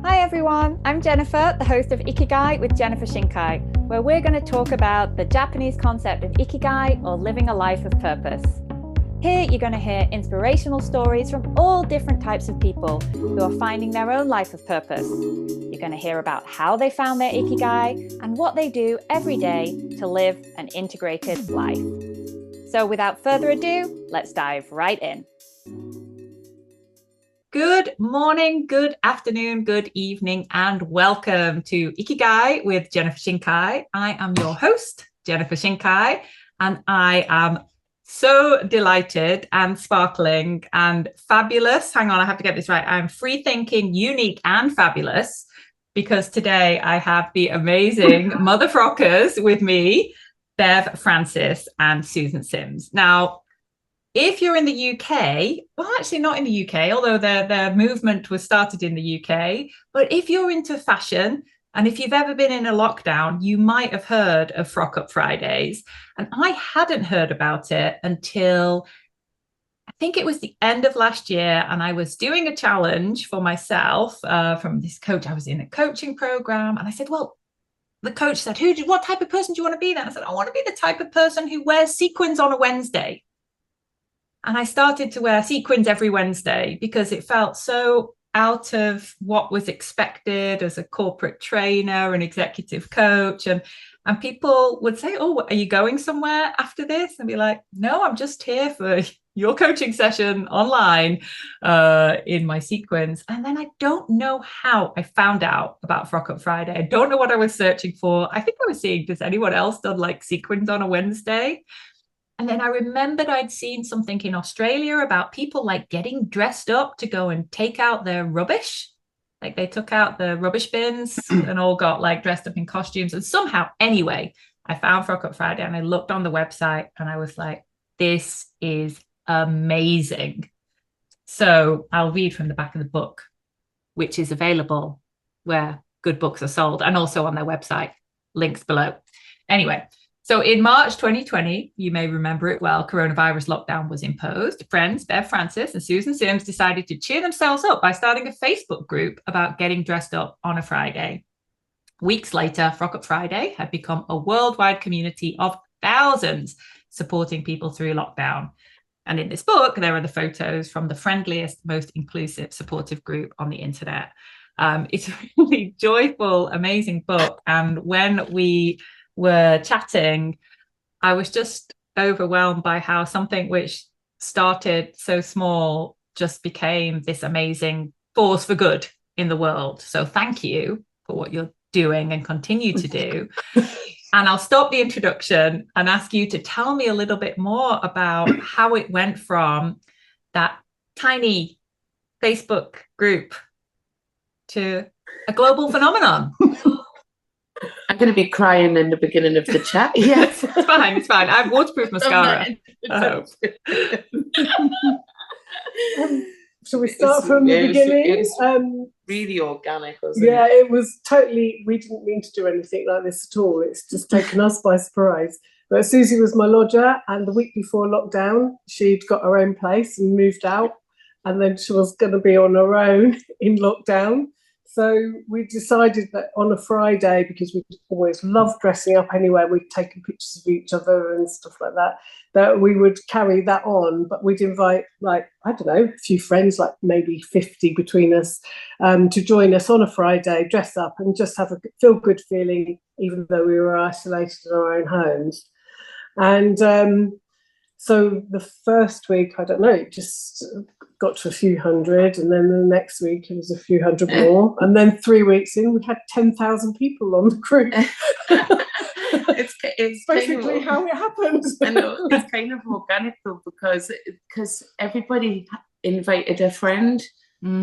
Hi everyone, I'm Jennifer, the host of Ikigai with Jennifer Shinkai, where we're going to talk about the Japanese concept of Ikigai, or living a life of purpose. Here you're going to hear inspirational stories from all different types of people who are finding their own life of purpose. You're going to hear about how they found their Ikigai and what they do every day to live an integrated life. So without further ado, let's dive right in. Good morning, good afternoon, good evening, and welcome to Ikigai with Jennifer Shinkai. I am your host, Jennifer Shinkai, and I am so delighted and sparkling and fabulous. Hang on, I have to get this right. I'm free thinking, unique, and fabulous because today I have the amazing Mother Frockers with me, Bev Francis and Susan Sims. Now, if you're in the UK, well, actually not in the UK, although their movement was started in the UK, but if you're into fashion and if you've ever been in a lockdown, you might have heard of Frock Up Fridays. And I hadn't heard about it until I think it was the end of last year. And I was doing a challenge for myself from this coach. I was in a coaching program and I said, well, the coach said, what type of person do you want to be then? I said, I want to be the type of person who wears sequins on a Wednesday. And I started to wear sequins every Wednesday because it felt so out of what was expected as a corporate trainer and executive coach. And people would say, oh, are you going somewhere after this? And be like, no, I'm just here for your coaching session online in my sequins. And then I don't know how I found out about Frock Up Friday. I don't know what I was searching for. I think I was seeing, does anyone else done like sequins on a Wednesday? And then I remembered I'd seen something in Australia about people like getting dressed up to go and take out their rubbish. Like they took out the rubbish bins and all got like dressed up in costumes. And somehow, anyway, I found Frock Up Friday and I looked on the website and I was like, this is amazing. So I'll read from the back of the book, which is available where good books are sold and also on their website, links below. Anyway. So in March 2020, you may remember it well, coronavirus lockdown was imposed. Friends Bev Francis and Susan Sims decided to cheer themselves up by starting a Facebook group about getting dressed up on a Friday. Weeks later, Frock Up Friday had become a worldwide community of thousands supporting people through lockdown. And in this book, there are the photos from the friendliest, most inclusive, supportive group on the internet. It's a really joyful, amazing book. And when we were chatting, I was just overwhelmed by how something which started so small just became this amazing force for good in the world. So thank you for what you're doing and continue to do. And I'll stop the introduction and ask you to tell me a little bit more about how it went from that tiny Facebook group to a global phenomenon. I'm going to be crying in the beginning of the chat. Yes, it's fine. It's fine. I have waterproof mascara. Shall we start from the beginning? It was really organic, wasn't it? Yeah, it was totally, we didn't mean to do anything like this at all. It's just taken us by surprise. But Suzie was my lodger, and the week before lockdown, she'd got her own place and moved out. And then she was going to be on her own in lockdown. So we decided that on a Friday, because we always loved dressing up anyway, we'd taken pictures of each other and stuff like that, that we would carry that on. But we'd invite, like, I don't know, a few friends, like maybe 50 between us, to join us on a Friday, dress up and just have a feel-good feeling, even though we were isolated in our own homes. And so the first week, I don't know, it just got to a few hundred, and then the next week it was a few hundred more, and then 3 weeks in we had 10,000 people on the group. it's basically kind of, how it happened. I know, it's kind of organic though, because everybody invited a friend.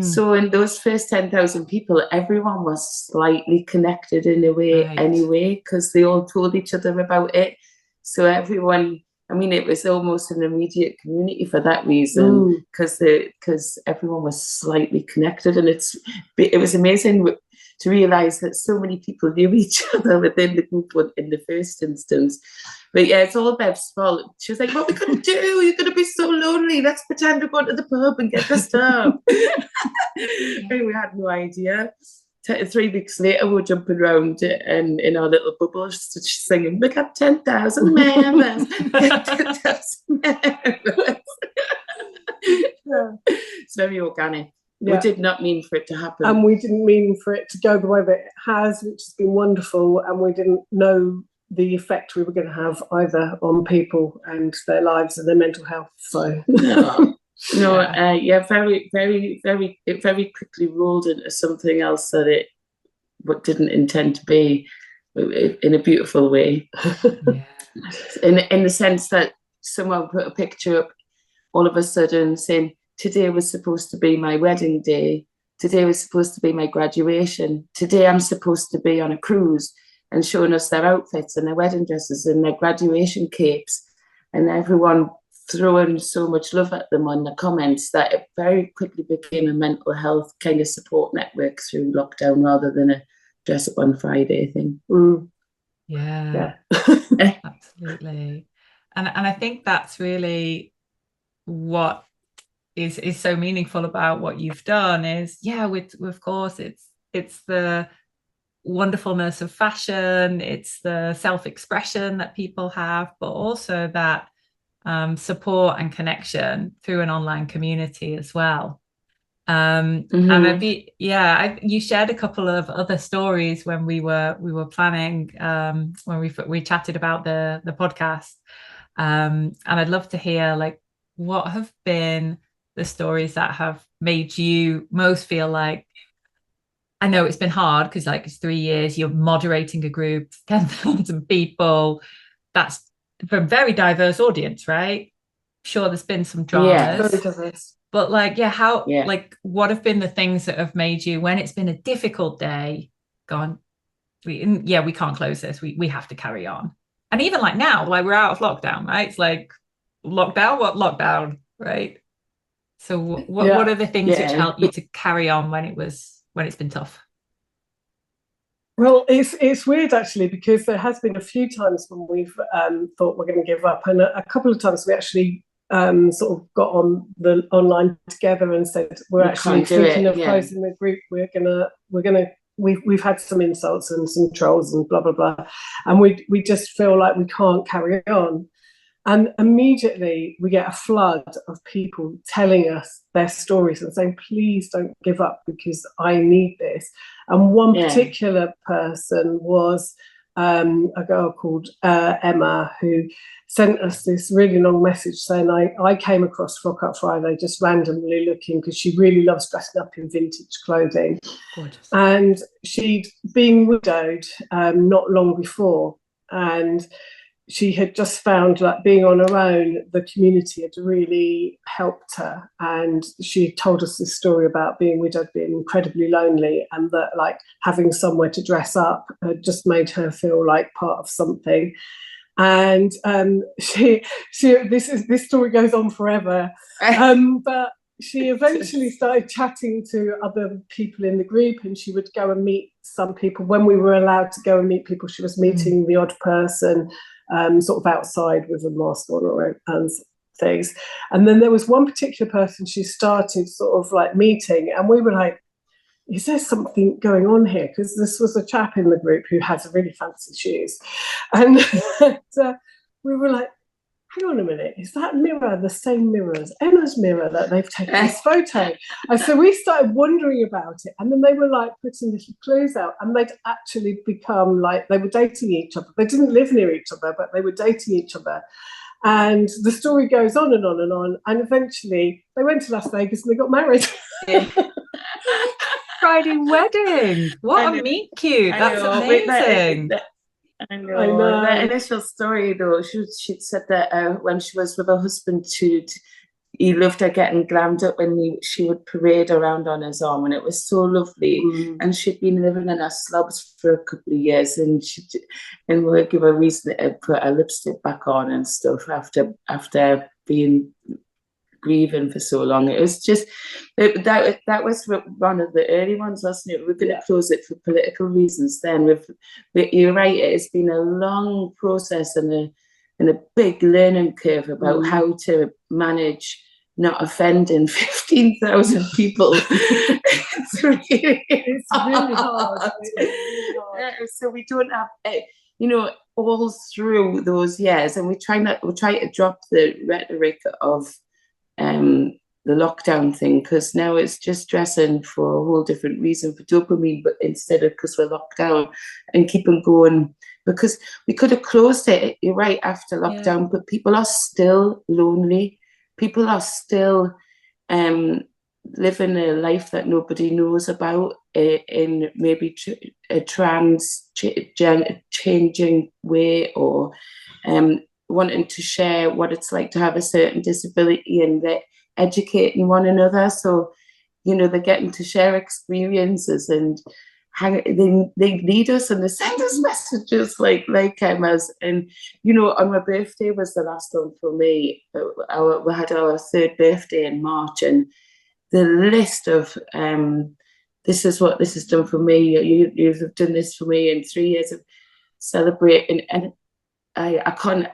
So in those first 10,000 people, everyone was slightly connected in a way anyway, because they all told each other about it. So everyone, I mean, it was almost an immediate community for that reason, because everyone was slightly connected, and it was amazing to realise that so many people knew each other within the group in the first instance. But yeah, it's all Bev's fault. She was like, "What we gonna do? You're gonna be so lonely. Let's pretend we're going to the pub and get dressed up." And we had no idea. 3 weeks later, we're jumping around and in our little bubbles, singing, "We got 10,000 members." 10,000 members. It's very organic. Yeah. We did not mean for it to happen. And we didn't mean for it to go the way that it has, which has been wonderful. And we didn't know the effect we were going to have either on people and their lives and their mental health. So very, very, very, it very quickly rolled into something else that it didn't intend to be, in a beautiful way. In the sense that someone put a picture up all of a sudden saying, "Today was supposed to be my wedding day. Today was supposed to be my graduation. Today I'm supposed to be on a cruise," and showing us their outfits and their wedding dresses and their graduation capes, and everyone throwing so much love at them on the comments that it very quickly became a mental health kind of support network through lockdown rather than a dress up on Friday thing. Yeah. Absolutely. And I think that's really what is so meaningful about what you've done is, of course, it's the wonderfulness of fashion, it's the self-expression that people have, but also that support and connection through an online community as well. And you shared a couple of other stories when we were planning, when we chatted about the podcast, and I'd love to hear, like, what have been the stories that have made you most feel like, I know it's been hard because, like, it's 3 years, you're moderating a group, 10,000 people, that's for a very diverse audience, right? Sure, there's been some dramas, very diverse. But like, what have been the things that have made you, when it's been a difficult day, gone, we can't close this, we have to carry on? And even like now, like, we're out of lockdown, right? It's like, lockdown, right? So what are the things which help you to carry on when it's been tough? Well, it's weird actually, because there has been a few times when we've thought we're going to give up, and a couple of times we actually sort of got on the online together and said we're actually thinking of closing the group. We've had some insults and some trolls and blah blah blah, and we just feel like we can't carry on. And immediately we get a flood of people telling us their stories and saying, "Please don't give up because I need this." And one particular person was a girl called Emma, who sent us this really long message saying, I came across Frock Up Friday just randomly looking, because she really loves dressing up in vintage clothing. Gorgeous. And she'd been widowed not long before, and she had just found, like, being on her own, the community had really helped her. And she told us this story about being widowed, being incredibly lonely, and that, like, having somewhere to dress up had just made her feel like part of something. And this story goes on forever. But she eventually started chatting to other people in the group, and she would go and meet some people. When we were allowed to go and meet people, she was meeting the odd person, sort of outside with a mask on and things. And then there was one particular person she started sort of like meeting, and we were like, is there something going on here? Because this was a chap in the group who has really fancy shoes. And we were like, hang on a minute, is that mirror the same mirror as Emma's mirror that they've taken this photo? And so we started wondering about it, and then they were like putting little clues out, and they'd actually become like, they were dating each other. They didn't live near each other, but they were dating each other. And the story goes on and on and on, and eventually they went to Las Vegas and they got married. Friday wedding, what a meet cute. That's amazing. I know. The initial story, though, she'd said that when she was with her husband, he loved her getting glammed up when she would parade around on his arm, and it was so lovely. And she'd been living in her slobs for a couple of years, and we'll give her reason to put her lipstick back on and stuff after being grieving for so long. It was just that was one of the early ones, wasn't it? We're going to close it for political reasons. Then you're right, it's been a long process and a big learning curve about how to manage not offending 15,000 people. It's really, It's really hard. It's really hard. So we don't have, all through those years, and we try to drop the rhetoric of the lockdown thing, because now it's just dressing for a whole different reason, for dopamine, but instead of because we're locked down, and keep on going, because we could have closed it, you're right, after lockdown, but people are still lonely. People are still living a life that nobody knows about, in maybe a changing way, or wanting to share what it's like to have a certain disability, and they're educating one another. So, they're getting to share experiences, and they lead us, and they send us messages like as, and on my birthday was the last one for me. We had our third birthday in March, and the list of this is what this has done for me. You've done this for me in 3 years of celebrating, and I can't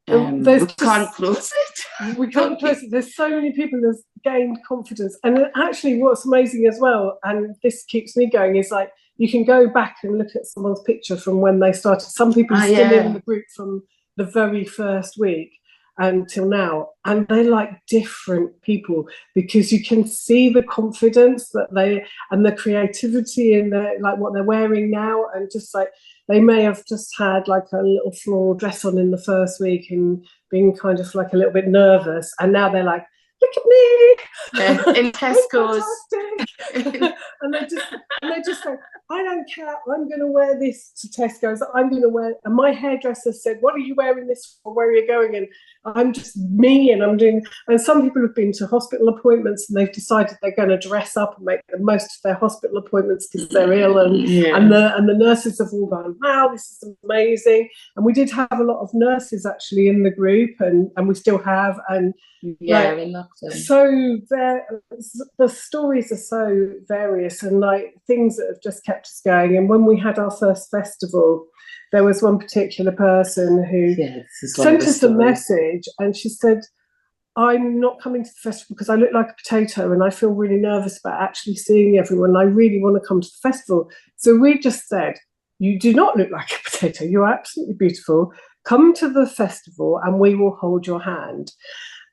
we can't close it. We can't close it. There's so many people that's gained confidence, and actually, what's amazing as well, and this keeps me going, is like you can go back and look at someone's picture from when they started. Some people are still in the group from the very first week until now, and they're like different people, because you can see the confidence that they, and the creativity in like what they're wearing now, and just like they may have just had like a little floral dress on in the first week and being kind of like a little bit nervous, and now they're like, look at me, in Tesco's. and they just say, I don't care, I'm going to wear this to Tesco's, I'm going to wear, and my hairdresser said, what are you wearing this for, where are you going? And I'm just me, and I'm doing, and some people have been to hospital appointments, and they've decided they're going to dress up and make the most of their hospital appointments because they're ill, and the nurses have all gone, wow, this is amazing. And we did have a lot of nurses actually in the group, and we still have, and we loved them. So the stories are so various, and like things that have just kept us going. And when we had our first festival, there was one particular person who sent us a message, and she said, I'm not coming to the festival because I look like a potato, and I feel really nervous about actually seeing everyone. I really want to come to the festival. So we just said, you do not look like a potato, you're absolutely beautiful, come to the festival and we will hold your hand.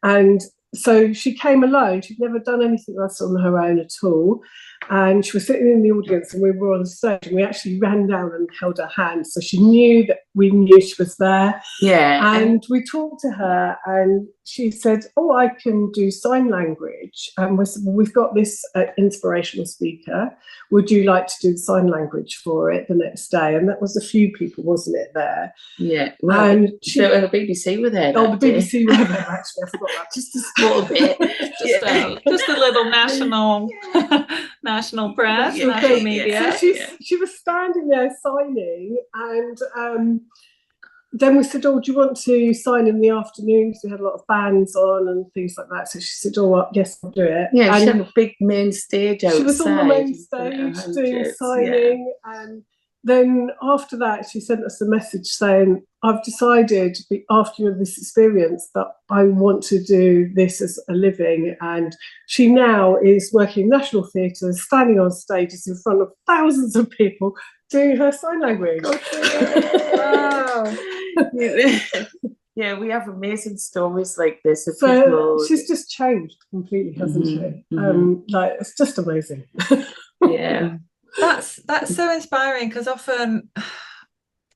And so she came alone. She'd never done anything else on her own at all. And she was sitting in the audience, and we were on stage, and we actually ran down and held her hand. So she knew that we knew she was there. Yeah. And we talked to her, and she said, oh, I can do sign language. And we said, well, we've got this inspirational speaker. Would you like to do the sign language for it the next day? And that was a few people, wasn't it, there? Yeah. Well, and the BBC were there. Oh, the BBC were there, actually. I forgot that. Just a small bit. just a little national press, national media. So she was standing there signing, and then we said, oh, do you want to sign in the afternoon? Because we had a lot of bands on and things like that. So she said, oh, well, yes, I'll do it. Yeah, and she had a big main stage outside. She was on the main stage doing signing. And then after that, she sent us a message saying, I've decided after this experience that I want to do this as a living. And she now is working in national theatres, standing on stages in front of thousands of people doing her sign language. Wow. Yeah, we have amazing stories like this. Of people. She's just changed completely, hasn't she? Like, it's just amazing. Yeah. That's so inspiring, because often,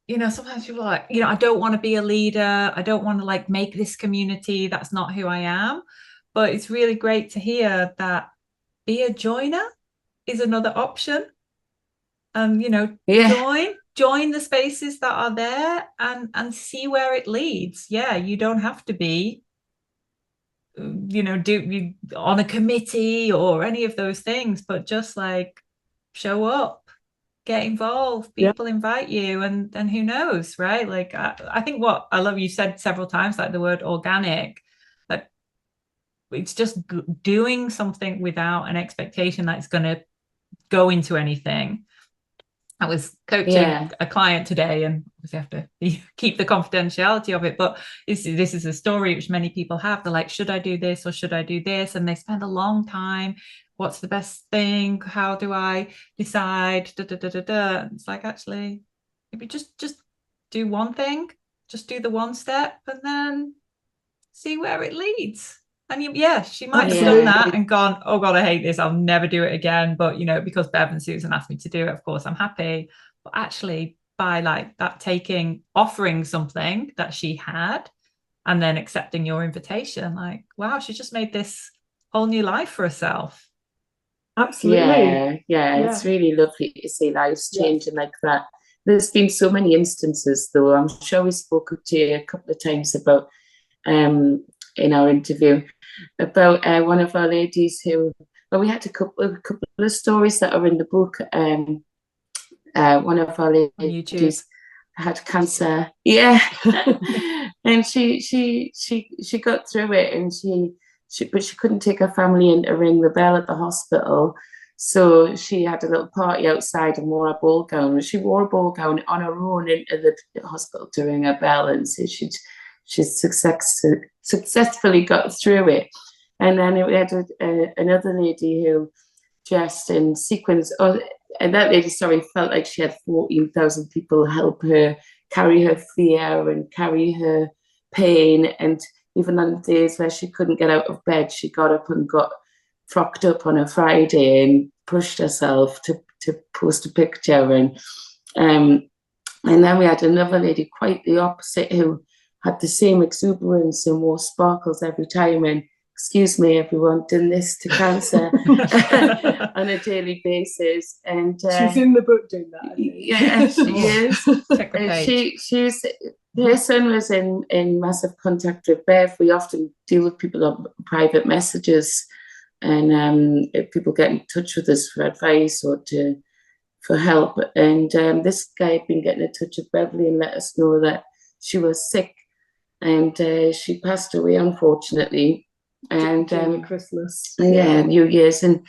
sometimes people are like, I don't want to be a leader, I don't want to like make this community, that's not who I am. But it's really great to hear that be a joiner is another option, and join the spaces that are there and see where it leads. You don't have to be do on a committee or any of those things, but just like show up, get involved, people invite you, and who knows, right? Like I think what I love, you said several times, like the word organic, like it's just doing something without an expectation that it's going to go into anything. I was coaching a client today, and obviously have to keep the confidentiality of it, but this is a story which many people have. They're like, should I do this or should I do this? And they spend a long time what's the best thing? How do I decide? It's like, actually, maybe just do one thing, just do the one step, and then see where it leads. And she might have done that and gone, oh God, I hate this, I'll never do it again. But because Bev and Susan asked me to do it, of course I'm happy. But actually, by like that, offering something that she had, and then accepting your invitation, like, wow, she just made this whole new life for herself. Absolutely. Yeah, it's really lovely to see lives changing like that. There's been so many instances, though. I'm sure we spoke to you a couple of times about in our interview about one of our ladies who, we had a couple of stories that are in the book. One of our ladies had cancer, and she got through it, and but she couldn't take her family in to ring the bell at the hospital, so she had a little party outside and wore a ball gown. She wore a ball gown on her own into the hospital to ring a bell, and so she successfully got through it. And then we had another lady who just in sequence, and that lady, felt like she had 14,000 people help her carry her fear and carry her pain. And even on the days where she couldn't get out of bed, she got up and got frocked up on a Friday and pushed herself to post a picture. And then we had another lady, quite the opposite, who had the same exuberance and more sparkles every time. And excuse me, everyone, done this to cancer on a daily basis. And she's in the book doing that. Yeah, she is. Her son was in massive contact with Bev. We often deal with people on private messages, and if people get in touch with us for advice or for help. And this guy had been getting in touch with Beverly and let us know that she was sick, and she passed away, unfortunately. And Christmas, New Year's, and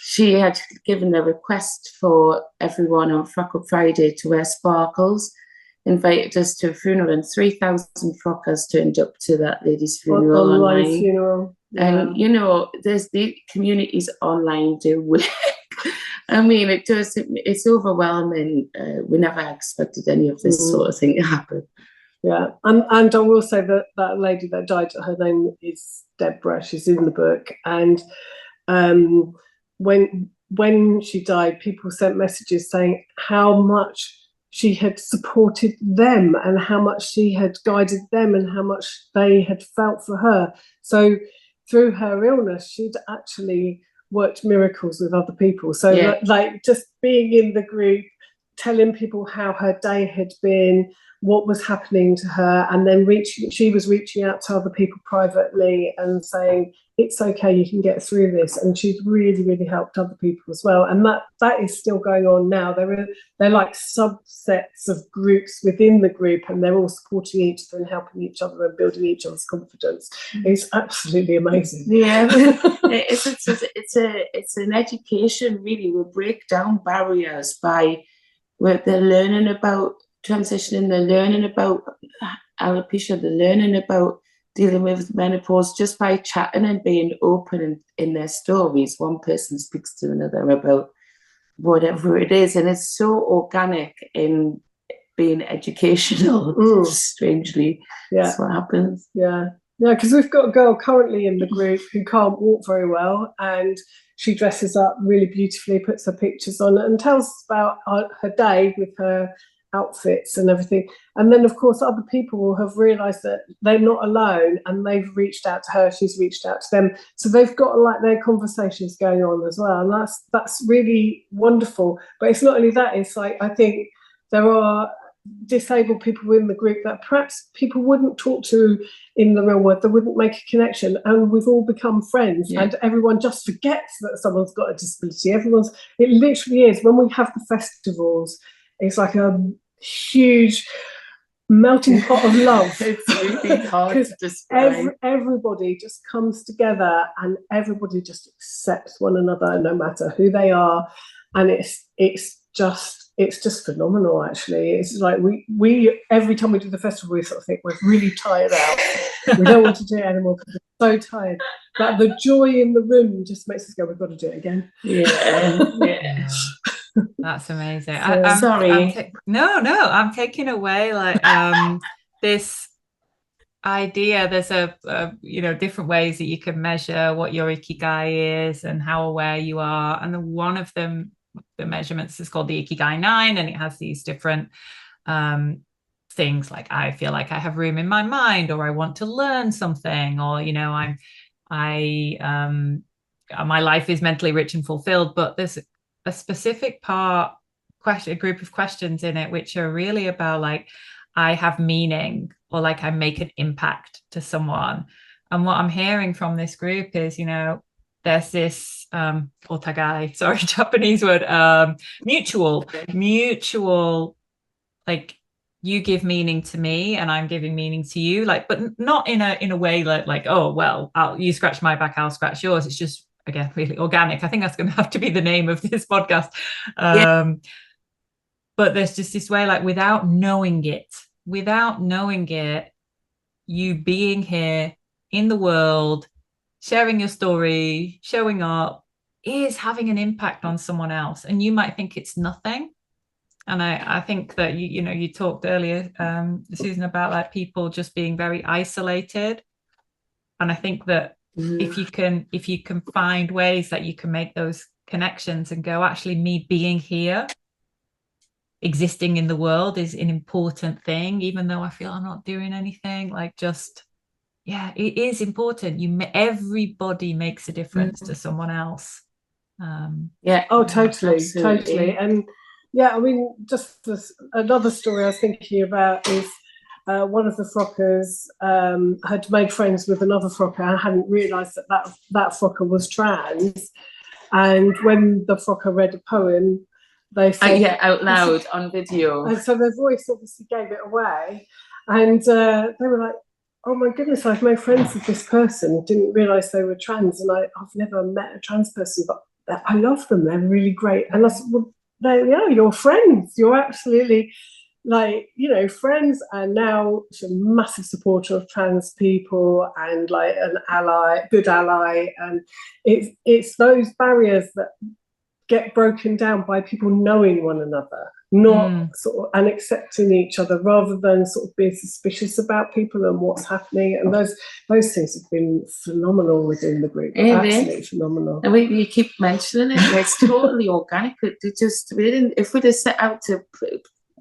she had given a request for everyone on Frock Up Friday to wear sparkles, invited us to a funeral, and 3,000 frockers turned up to that lady's funeral online. Funeral. And there's the communities online do work. I mean, it's overwhelming. We never expected any of this sort of thing to happen. Yeah, and I will say that that lady that died, her name is Deborah. She's in the book, and when she died, people sent messages saying how much she had supported them and how much she had guided them and how much they had felt for her. So through her illness, she'd actually worked miracles with other people. So like just being in the group, telling people how her day had been, what was happening to her, and then she was reaching out to other people privately and saying, it's okay, you can get through this. And she's really, really helped other people as well. And that is still going on now. They're like subsets of groups within the group, and they're all supporting each other and helping each other and building each other's confidence. It's absolutely amazing. Yeah, it's an education, really. We break down barriers by what they're learning about transitioning, they're learning about alopecia, they're learning about dealing with menopause just by chatting and being open in their stories. One person speaks to another about whatever it is, and it's so organic in being educational. Strangely, that's what happens. Yeah, because we've got a girl currently in the group who can't walk very well, and she dresses up really beautifully, puts her pictures on, and tells us about her day with her outfits and everything. And then of course other people have realized that they're not alone, and they've reached out to her, she's reached out to them, so they've got like their conversations going on as well, and that's really wonderful. But it's not only that, it's like I think there are disabled people in the group that perhaps people wouldn't talk to in the real world, they wouldn't make a connection, and we've all become friends. And everyone just forgets that someone's got a disability. It literally is, when we have the festivals, it's like a huge melting pot of love. It's really hard to describe. Everybody just comes together, and everybody just accepts one another no matter who they are, and it's just phenomenal. Actually, it's like we every time we do the festival, we sort of think we're really tired out, We don't want to do it anymore because we're so tired. But the joy in the room just makes us go, we've got to do it again. Yeah. That's amazing. So, sorry. I'm taking away like this idea. There's a different ways that you can measure what your Ikigai is and how aware you are. And one of them, the measurements, is called the Ikigai 9, and it has these different things like I feel like I have room in my mind, or I want to learn something, or my life is mentally rich and fulfilled. But there's a specific a group of questions in it which are really about like I have meaning, or like I make an impact to someone. And what I'm hearing from this group is, there's this otagai, sorry, Japanese word, mutual, like you give meaning to me and I'm giving meaning to you, like, but not in a way like oh well, you scratch my back, I'll scratch yours. It's just, again, really organic. I think that's going to have to be the name of this podcast. But there's just this way, like without knowing it, you being here in the world, sharing your story, showing up, is having an impact on someone else. And you might think it's nothing. And I think that you talked earlier, Susan, about like people just being very isolated. And I think that if you can find ways that you can make those connections and go, actually, me being here, existing in the world is an important thing, even though I feel I'm not doing anything, like just, yeah, it is important. Everybody makes a difference to someone else. Totally. And yeah, I mean, just another story I was thinking about is one of the Frockers had made friends with another Frocker and hadn't realised that Frocker was trans. And when the Frocker read a poem, they said out loud on video. And so their voice obviously gave it away. And they were like, oh my goodness, I've made friends with this person. Didn't realise they were trans. And I've never met a trans person, but I love them. They're really great. And I said, well, you're friends. You're absolutely friends. And now she's a massive supporter of trans people and like an ally, good ally. And it's those barriers that get broken down by people knowing one another, not sort of and accepting each other, rather than sort of being suspicious about people and what's happening. And those things have been phenomenal within the group. Absolutely phenomenal. And you keep mentioning it. It's totally organic. If we'd have set out to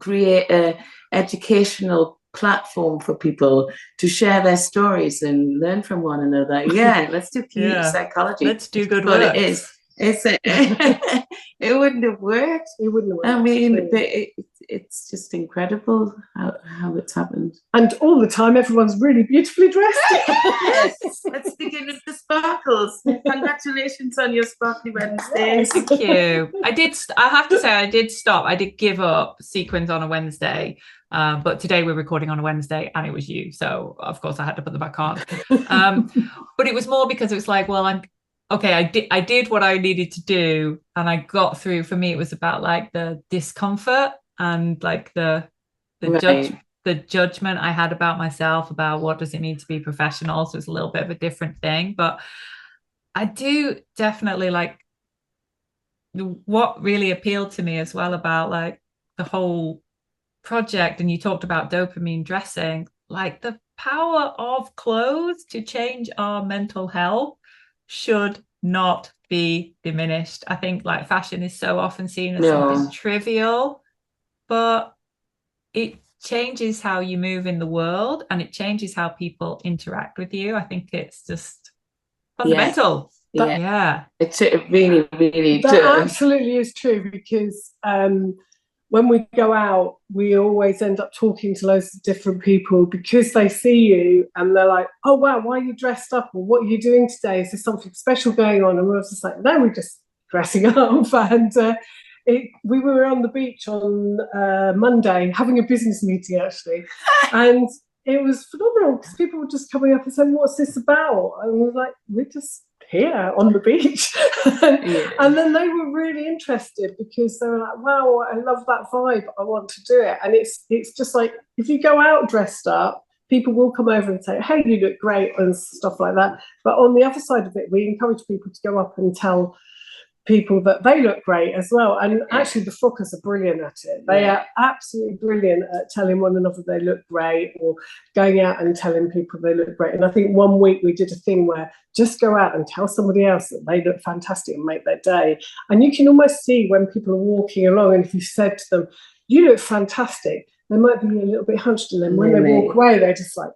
create a educational platform for people to share their stories and learn from one another, let's do community psychology. Let's do good work. It is. It wouldn't have worked. It wouldn't have worked. I mean, it's just incredible how it's happened. And all the time, everyone's really beautifully dressed. Yes. Let's begin with the sparkles. Congratulations on your sparkly Wednesday. Thank you. I have to say, I did stop. I did give up sequins on a Wednesday. But today we're recording on a Wednesday and it was you. So, of course, I had to put them back on. But it was more because it was like, well, I did what I needed to do, and I got through. For me, it was about like the discomfort and like the judgment I had about myself, about what does it mean to be professional. So it's a little bit of a different thing, but I do definitely like what really appealed to me as well about like the whole project. And you talked about dopamine dressing, like the power of clothes to change our mental health should not be diminished. I think like fashion is so often seen as something trivial, but it changes how you move in the world and it changes how people interact with you. I think it's just fundamental. It really, really that does. Absolutely is true, because when we go out, we always end up talking to loads of different people because they see you and they're like, oh, wow, why are you dressed up? Or what are you doing today? Is there something special going on? And we're just like, no, we're just dressing up. And we were on the beach on Monday having a business meeting, actually. And it was phenomenal because people were just coming up and saying, what's this about? And we're like, we're just here on the beach. And then they were really interested because they were like, wow, I love that vibe, I want to do it. And it's just like, if you go out dressed up, people will come over and say, hey, you look great and stuff like that. But on the other side of it, we encourage people to go up and tell people that they look great as well. And actually the Frockers are brilliant at it. They are absolutely brilliant at telling one another they look great, or going out and telling people they look great. And I think one week we did a thing where just go out and tell somebody else that they look fantastic and make their day. And you can almost see when people are walking along, and if you said to them, you look fantastic, they might be a little bit hunched, and then when they walk away, they're just like,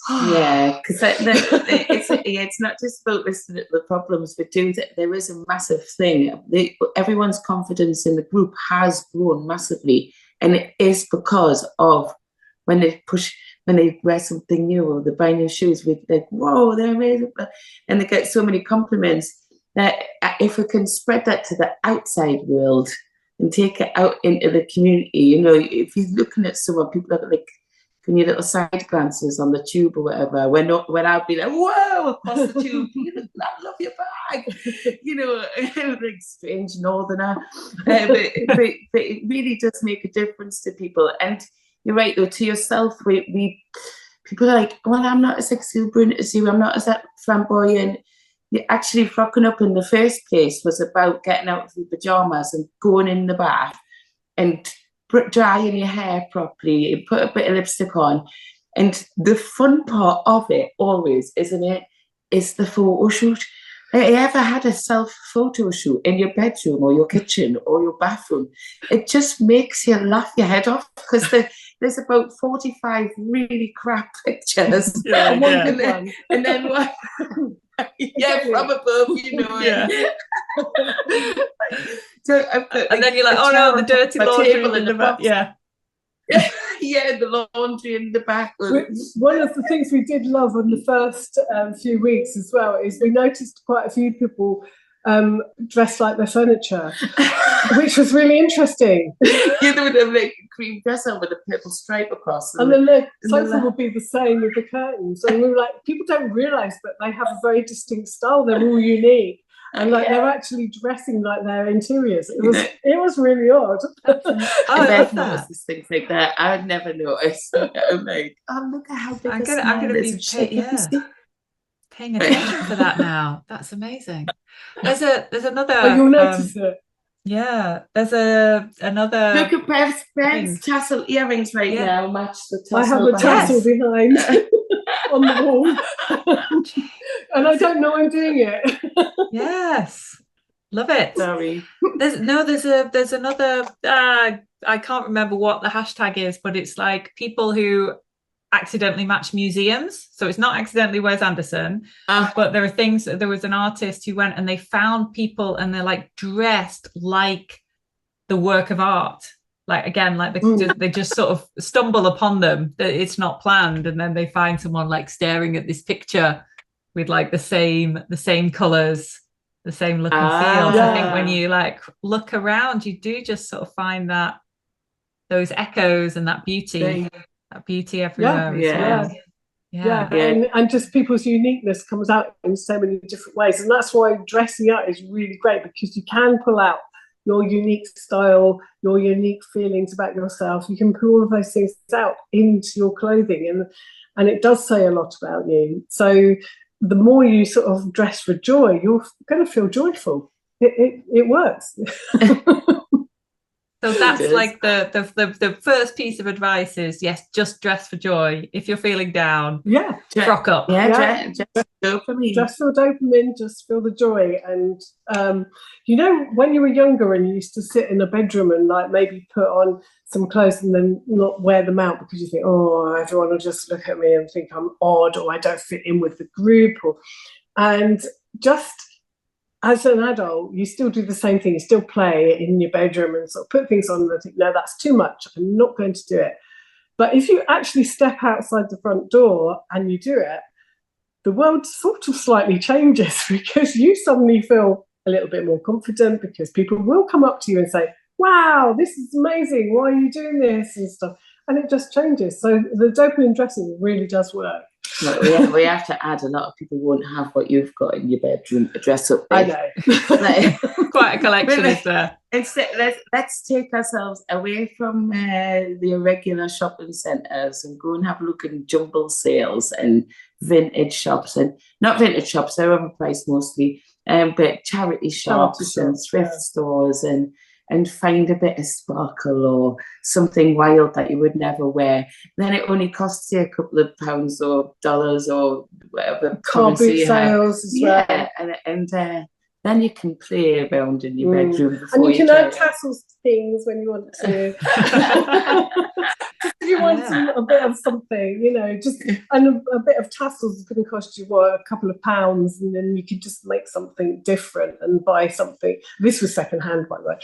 yeah, because it's not just about listening to the problems, but there is a massive thing. Everyone's confidence in the group has grown massively, and it is because of when they wear something new, or they buy new shoes, with like, whoa, they're amazing, and they get so many compliments that if we can spread that to the outside world and take it out into the community, if you're looking at someone, people are like, can you little side glances on the tube or whatever, when I'll be like, whoa, across the tube, I love your bag, like strange northerner. But it really does make a difference to people. And you're right, though, to yourself, people are like, well, I'm not as exuberant as you, I'm not as flamboyant. Actually, frocking up in the first place was about getting out of your pajamas and going in the bath and drying your hair properly and put a bit of lipstick on. And the fun part of it always, isn't it, is the photo shoot. Have you ever had a self photo shoot in your bedroom or your kitchen or your bathroom? It just makes you laugh your head off, because there's about 45 really crap pictures. And then one from above, So, and then you're like, oh no, the dirty laundry in the back. The laundry in the back. One of the things we did love on the first few weeks as well is we noticed quite a few people dressed like their furniture, which was really interesting. They would have like a cream dress on with a purple stripe across. And then the sofa would be the same with the curtains. And we were like, people don't realise that they have a very distinct style. They're all unique. And they're actually dressing like their interiors. It was really odd. I've noticed things like that. I've never noticed. I'm like, oh, look at how big I'm gonna be paying attention for that now. That's amazing. There's another. Oh, you'll notice it. Yeah, there's another. Look at Bev's tassel earrings now. Match the tassel. I have a tassel behind on the wall, and I don't know I'm doing it. Yes, love it. Sorry. There's another. I can't remember what the hashtag is, but it's like people who accidentally match museums. So it's not accidentally Wes Anderson, but there are things. There was an artist who went and they found people and they're like dressed like the work of art. Like again, like they just sort of stumble upon them, that it's not planned, and then they find someone like staring at this picture with like the same colors, the same look and feel. I think when you like look around, you do just sort of find that those echoes and that beauty. That beauty everywhere as well. And just people's uniqueness comes out in so many different ways, and that's why dressing up is really great, because you can pull out your unique style, your unique feelings about yourself. You can pull all of those things out into your clothing, and it does say a lot about you. So the more you sort of dress for joy, you're going to feel joyful. It works. So that's like the first piece of advice is, yes, just dress for joy. If you're feeling down, frock up. Just dopamine. Just feel dopamine, just feel the joy. And when you were younger and you used to sit in a bedroom and like maybe put on some clothes and then not wear them out because you think, oh, everyone will just look at me and think I'm odd, or I don't fit in with the group, and just as an adult, you still do the same thing. You still play in your bedroom and sort of put things on and think, no, that's too much. I'm not going to do it. But if you actually step outside the front door and you do it, the world sort of slightly changes, because you suddenly feel a little bit more confident, because people will come up to you and say, wow, this is amazing. Why are you doing this and stuff? And it just changes. So the dopamine dressing really does work. we have to add, a lot of people won't have what you've got in your bedroom to dress up with. I know. Quite a collection, is there? Instead, let's take ourselves away from the irregular shopping centres and go and have a look in jumble sales and vintage shops, and not vintage shops, they're overpriced mostly, but charity shops and thrift stores, and find a bit of sparkle or something wild that you would never wear. Then it only costs you a couple of pounds or dollars or whatever Car boot sales as well. Yeah, and then you can play around in your bedroom. And you can add tassels to things when you want to. Just if you want a bit of something, you know, and a bit of tassels is going to cost you a couple of pounds, and then you could just make something different and buy something. This was secondhand, by the way.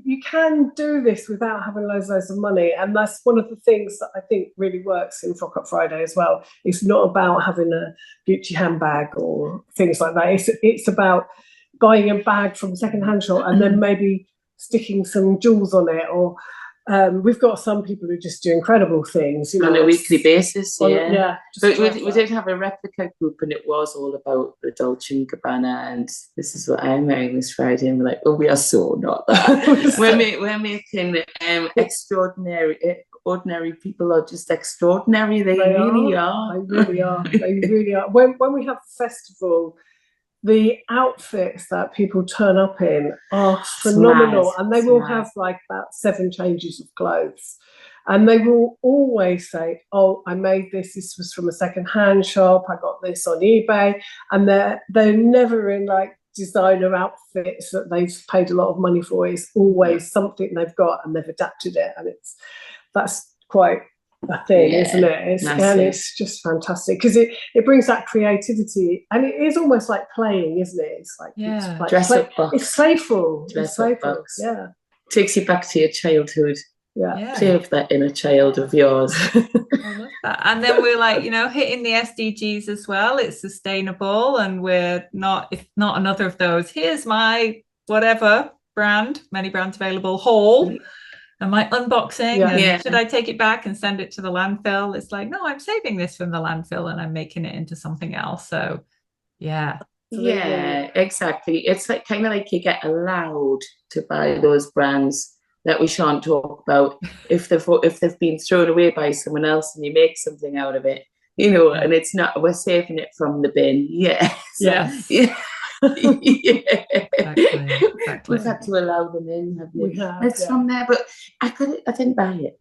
You can do this without having loads of money, and that's one of the things that I think really works in Frock Up Friday as well. It's not about having a Gucci handbag or things like that. It's about buying a bag from a second-hand shop and then maybe sticking some jewels on it, or we've got some people who just do incredible things, you know, on a weekly basis. Yeah. But we did have a replica group, and it was all about the Dolce & Gabbana, and this is what I'm wearing this Friday, and we're like, oh, we are so not that. we're making ordinary people are just extraordinary. They really are. They really are. When we have a festival, the outfits that people turn up in are phenomenal, and they will have like about 7 changes of clothes, and they will always say, oh, I made this was from a second-hand shop, I got this on eBay, and they're never in like designer outfits that they've paid a lot of money for. It's always something they've got and they've adapted it, and that's quite a thing, isn't it? And it's just fantastic because it brings that creativity, and it is almost like playing, isn't it? It's like it's playful. Yeah, takes you back to your childhood. Yeah. Play with that inner child of yours. I love that. And then we're like, you know, hitting the SDGs as well. It's sustainable, and we're not, if not another of those, here's my whatever brand, many brands available, haul. And my unboxing, and should I take it back and send it to the landfill? It's like, no, I'm saving this from the landfill and I'm making it into something else. So, yeah. Yeah, exactly. It's like kind of like you get allowed to buy those brands that we shan't talk about if they've been thrown away by someone else, and you make something out of it, you know. And it's not, we're saving it from the bin. Yeah. Exactly. We've had to allow them in, haven't we? It's from there, but I didn't buy it.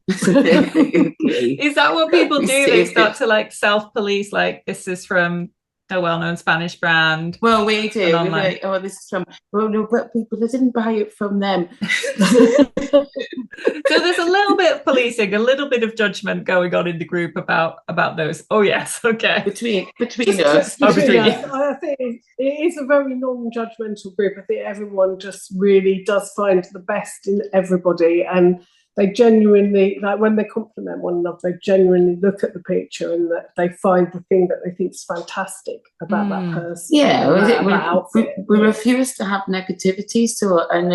Is that what people do? They start to like self-police, like, this is from a well-known Spanish brand. Well, we do. We're like, oh, this is from, well, no, but people, I didn't buy it from them. So there's a little bit of policing, a little bit of judgment going on in the group about those. Oh yes, okay. Between us. I think it is a very non-judgmental group. I think everyone just really does find the best in everybody, and they genuinely, like when they compliment one another, they genuinely look at the picture and that they find the thing that they think is fantastic about that person. Yeah, we refuse to have negativity. So, and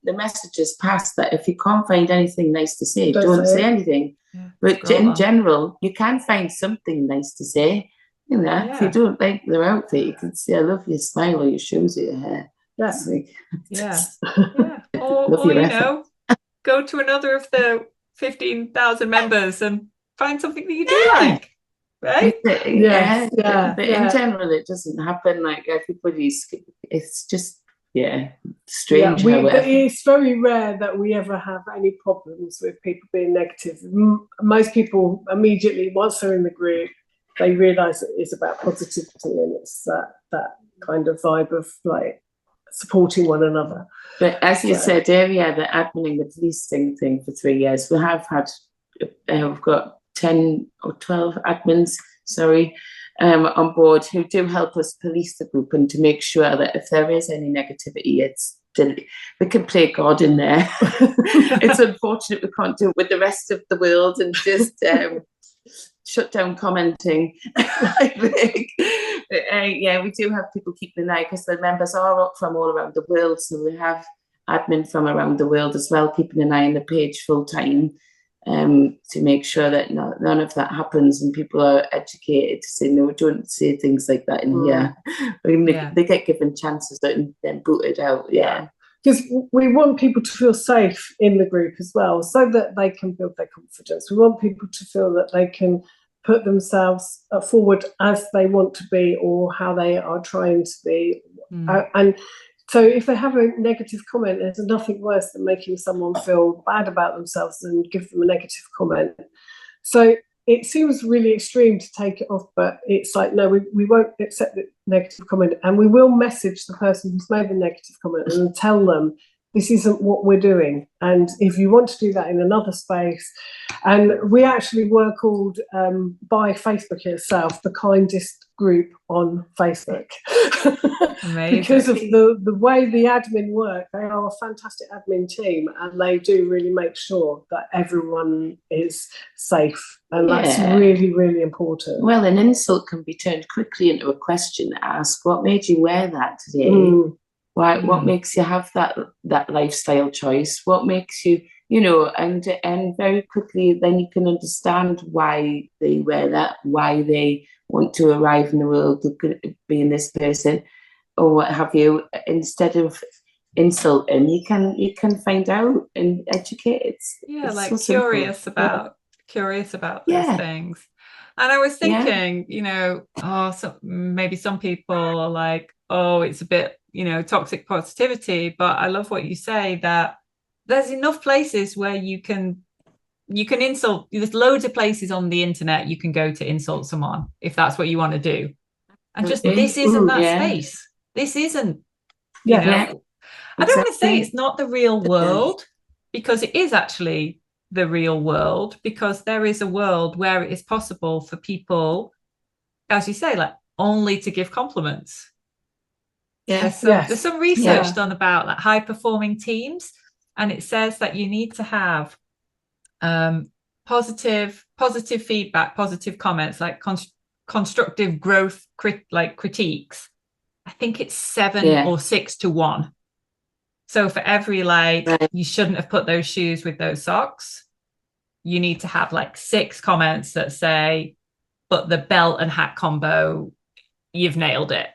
the message is passed that if you can't find anything nice to say, don't say anything. Yeah, but in general, you can find something nice to say. You know, if you don't like their outfit, you can say, I love your smile or your shoes or your hair. That's like, Or you know, go to another of the 15,000 members and find something that you do like, right? But in general, it doesn't happen. Like it's just strange. It's very rare that we ever have any problems with people being negative. Most people immediately, once they're in the group, they realise that it's about positivity, and it's that kind of vibe of like supporting one another. But as you said earlier, the admin the policing thing for 3 years, we have had, we've got 10 or 12 admins, on board who do help us police the group and to make sure that if there is any negativity, we can play God in there. It's unfortunate we can't do it with the rest of the world and just shut down commenting. I think. But, we do have people keeping an eye because the members are up from all around the world. So we have admin from around the world as well, keeping an eye on the page full time. to make sure that none of that happens, and people are educated to say, no, don't say things like that in here. They get given chances and then booted out. Because we want people to feel safe in the group as well, so that they can build their confidence. We want people to feel that they can put themselves forward as they want to be, or how they are trying to be. And so if they have a negative comment, there's nothing worse than making someone feel bad about themselves and give them a negative comment. So it seems really extreme to take it off, but it's like, no, we won't accept the negative comment, and we will message the person who's made the negative comment and tell them this isn't what we're doing, and if you want to do that in another space. And we actually were called by Facebook itself the kindest group on Facebook. Because of the way the admin work. They are a fantastic admin team, and they do really make sure that everyone is safe, and that's really, really important. Well, an insult can be turned quickly into a question. Ask, what made you wear that today? Why? What makes you have that lifestyle choice? What makes you, and very quickly then you can understand why they wear that, why they want to arrive in the world being this person, or what have you. Instead of insulting, you can find out and educate. It's like so curious about those things. And I was thinking, maybe some people are like, oh, it's a bit, toxic positivity, but I love what you say, that there's enough places where you can insult. There's loads of places on the internet you can go to insult someone if that's what you want to do, and just this isn't that space. This isn't, I don't want to say it's not the real world, because it is actually the real world, because there is a world where it is possible for people, as you say, like only to give compliments. There's some research done about like high performing teams, and it says that you need to have positive feedback, positive comments, like constructive growth critiques. I think it's 7 or 6 to 1. So for every you shouldn't have put those shoes with those socks, you need to have like 6 comments that say, but the belt and hat combo, you've nailed it,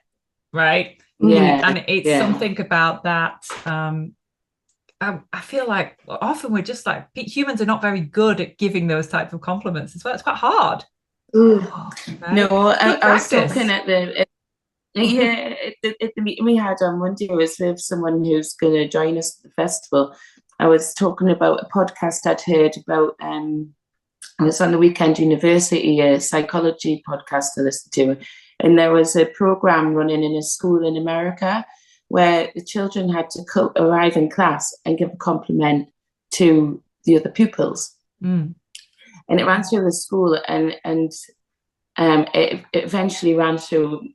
right? And it's something about that. I feel like often we're just like, humans are not very good at giving those types of compliments as well. It's quite hard. Right? No, I was talking at the meeting we had on Monday was with someone who's going to join us at the festival. I was talking about a podcast I'd heard about. I was on the Weekend University, a psychology podcast I listened to, and there was a program running in a school in America where the children had to arrive in class and give a compliment to the other pupils. And it ran through the school, and it eventually ran through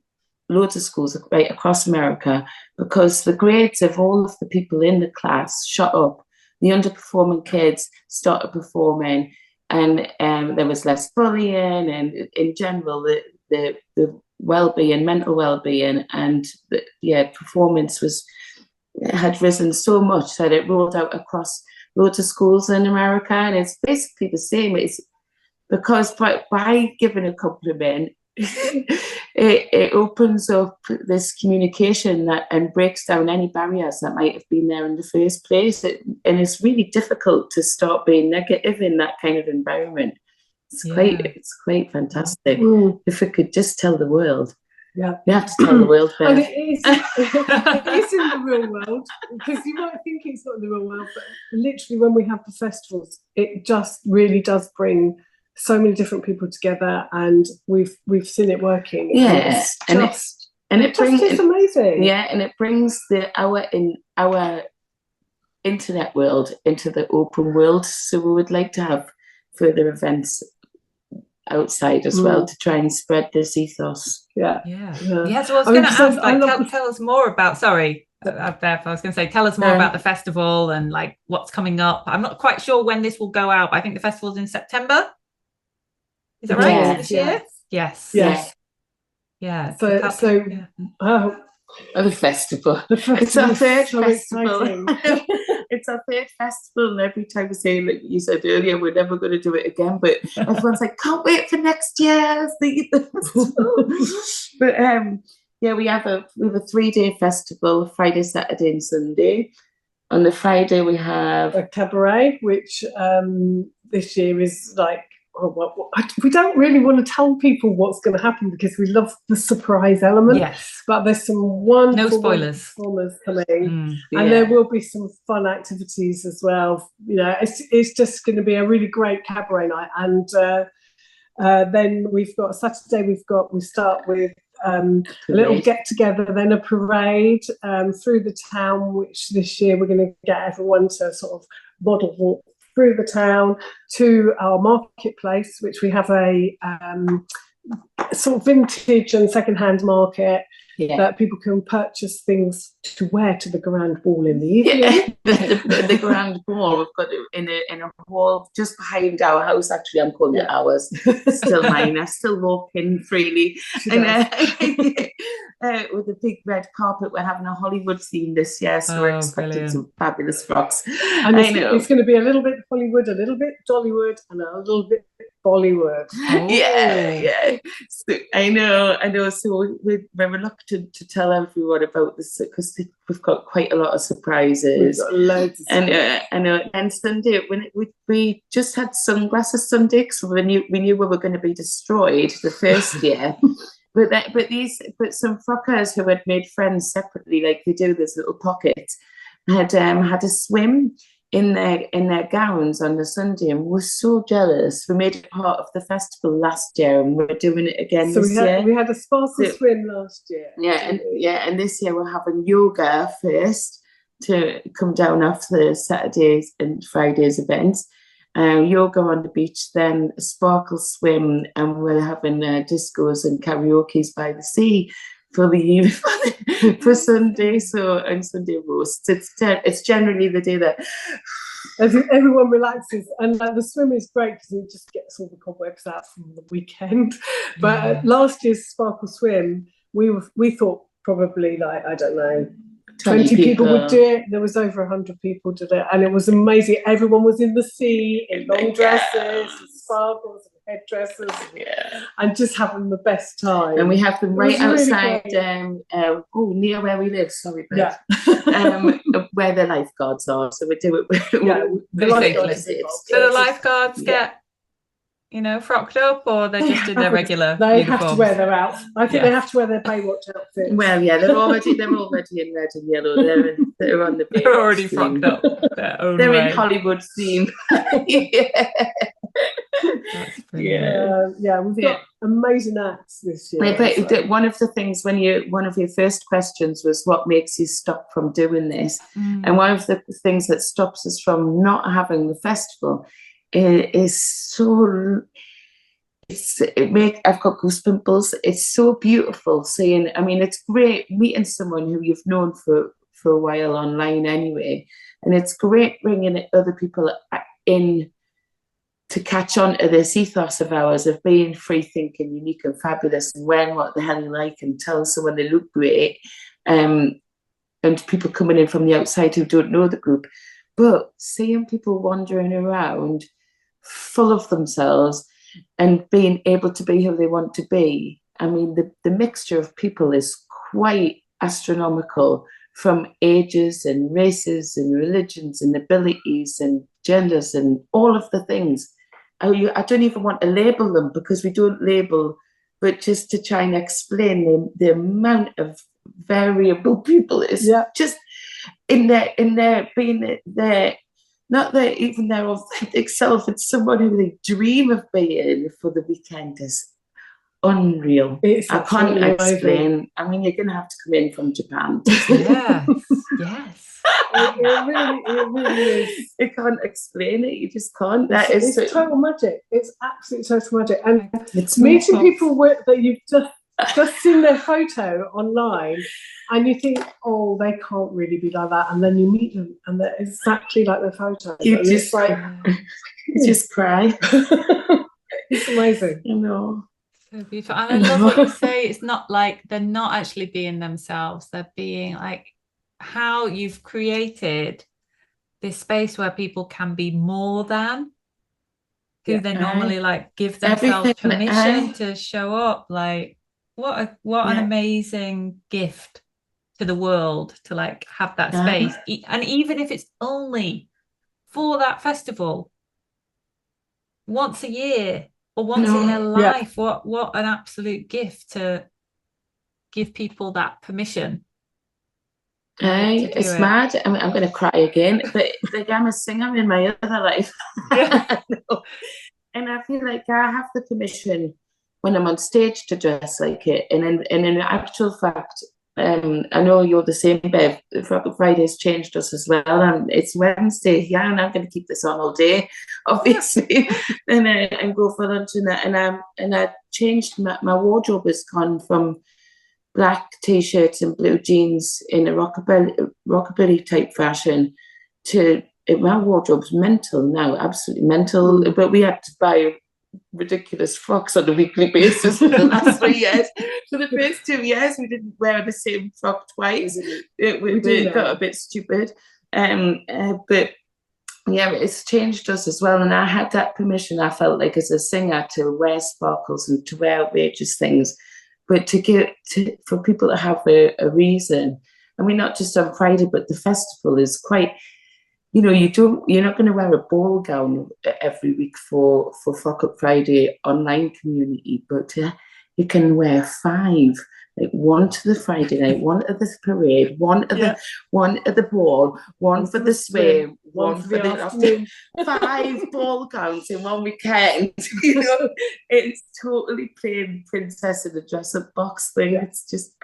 loads of schools right across America, because the grades of all of the people in the class shot up. The underperforming kids started performing, and there was less bullying, and in general the well-being, mental well-being, and performance had risen so much that it rolled out across loads of schools in America. And it's basically the same. It's because by giving a compliment, it opens up this communication and breaks down any barriers that might have been there in the first place. And it's really difficult to stop being negative in that kind of environment. It's quite fantastic. If we could just tell the world. You have to tell the world better. And it is in the real world, because you might think it's not in the real world, but literally when we have the festivals, it just really does bring so many different people together, and we've seen it working. Yes, it brings, it's amazing. And it brings our internet world into the open world. So we would like to have further events outside as well to try and spread this ethos. So I was going to ask, tell us more about. Sorry, Bev, I was going to say, tell us more about the festival and like what's coming up. I'm not quite sure when this will go out, but I think the festival's in September. Is that right? This year? Yes. Yeah. The festival. It's our third festival. it's our third festival, and every time we say, like you said earlier, we're never going to do it again, but everyone's like, can't wait for next year's but yeah, we have a 3-day festival, Friday, Saturday and Sunday. On the Friday we have a cabaret, which this year is like, we don't really want to tell people what's going to happen because we love the surprise element. Yes. But there's some wonderful performers coming, and there will be some fun activities as well. You know, it's just going to be a really great cabaret night. And then we've got Saturday. We start with a little get together, then a parade through the town, which this year we're going to get everyone to sort of model walk through the town to our marketplace, which we have a sort of vintage and second-hand market that people can purchase things to wear to the grand ball in the evening. The grand ball, we've got it in a hall just behind our house. Actually, I'm calling it ours. Still mine. I still walk in freely. And, with a big red carpet, we're having a Hollywood theme this year, so we're expecting some fabulous frocks. And it's going to be a little bit Hollywood, a little bit Dollywood, and a little bit Bollywood. Yeah. So, I know. So we're reluctant to tell everyone about this because we've got quite a lot of surprises. We've got loads of surprises. I know. And Sunday, when we just had Sunglasses Sunday, so we knew we were going to be destroyed the first year. But some frockers who had made friends separately, like they do this little pockets, had a swim in their gowns on the Sunday, and we're so jealous. We made it part of the festival last year, and we're doing it again this year. We had a sparkle swim last year. And this year we're having yoga first to come down after the Saturdays and Fridays events. Yoga on the beach, then a sparkle swim, and we're having discos and karaoke's by the sea for for Sunday. So on Sunday roast, it's generally the day that everyone relaxes, and the swim is great because it just gets all the cobwebs out from the weekend. But last year's sparkle swim, we thought probably, like, I don't know, 20 people would do it. There was over 100 people did it, and it was amazing. Everyone was in the sea in long dresses, and sparkles, and headdresses, and just having the best time. And we have them right outside, near where we live. Sorry, where the lifeguards are. So we do it. The lifeguards. So the lifeguards get, frocked up, or they're just in their regular They uniforms? have to wear their outfits. I think they have to wear their Baywatch outfits. Well, yeah, they're already in red and yellow. They're on the Baywatch. They're already frocked up. They're in Hollywood theme. That's brilliant. We've got amazing acts this year. But one of the things one of your first questions was what makes you stop from doing this, and one of the things that stops us from not having the festival is so. I've got goosebumps. It's so beautiful seeing. I mean, it's great meeting someone who you've known for a while online anyway, and it's great bringing other people in to catch on to this ethos of ours of being free thinking, unique and fabulous, and wearing what the hell you like and telling someone they look great, and people coming in from the outside who don't know the group, but seeing people wandering around full of themselves and being able to be who they want to be. I mean, the mixture of people is quite astronomical, from ages and races and religions and abilities and genders and all of the things. I don't even want to label them because we don't label, but just to try and explain the amount of variable people is just in their being there. Not even their authentic self, it's someone who they dream of being for the weekend is unreal. I can't explain. I mean, you're going to have to come in from Japan. Yes. It really is. You can't explain it. You just can't. It's total magic. It's absolute total magic. And it's meeting people that you've just seen their photo online, and you think, oh, they can't really be like that, and then you meet them and they're exactly like their photo. You just cry. It's amazing. I know. So beautiful. And I love what you say. It's not like they're not actually being themselves. They're being like how you've created this space where people can be more than who they normally like give themselves permission to show up. Like what an amazing gift to the world to like have that space. And even if it's only for that festival once a year or once in their life, what an absolute gift to give people that permission. It's mad. I'm going to cry again, but like I'm a singer in my other life. And I feel like I have the permission when I'm on stage to dress like it. And in actual fact, I know you're the same, Bev. Frock Up Friday's changed us as well. And it's Wednesday, and I'm going to keep this on all day, obviously, and go for lunch and that. And I changed my wardrobe has gone from black t-shirts and blue jeans in a rockabilly type fashion to my wardrobe's mental now, absolutely mental. But we had to buy ridiculous frocks on a weekly basis for the last 3 years. For the first 2 years, we didn't wear the same frock twice. We got a bit stupid. But yeah, it's changed us as well. And I had that permission, I felt like, as a singer, to wear sparkles and to wear outrageous things. But for people to have a reason, I mean, not just on Friday, but the festival is quite, you're not going to wear a ball gown every week for Frock Up Friday online community, but you can wear 5, like one to the Friday night, one at the parade, one at the ball, one for the swim, one for the afternoon. 5 ball gowns in one weekend. It's totally plain princess in a dress-up box thing. It's just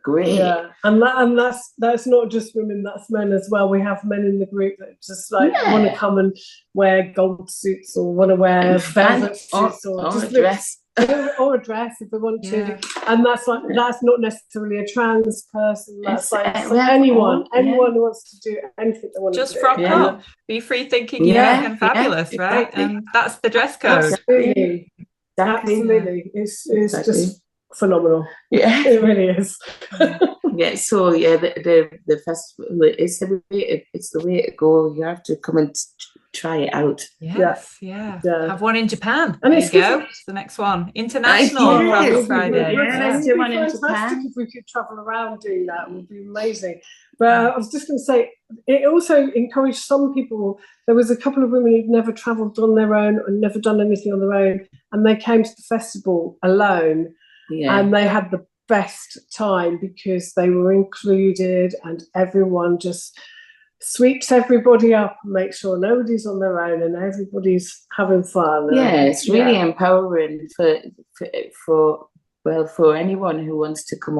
great. Yeah, and that's not just women, that's men as well. We have men in the group that just like want to come and wear gold suits or want to wear velvet suits or just a dress. Or a dress if they want to, and that's not necessarily a trans person. That's anyone who wants to do anything they want to do. Just frock up, be free thinking, and fabulous, right? And that's the dress code. Absolutely, it's just phenomenal. Yeah, it really is. So the festival, it's the way to go. You have to come and try it out. Yes, yeah. Have one in Japan. And there you go. It's the next one. International Frock Up Friday. Let's do one in Japan. If we could travel around doing that, it would be amazing. But I was just going to say, it also encouraged some people. There was a couple of women who'd never travelled on their own and never done anything on their own, and they came to the festival alone, and they had the best time because they were included, and everyone just sweeps everybody up and makes sure nobody's on their own and everybody's having fun. It's really empowering for anyone who wants to come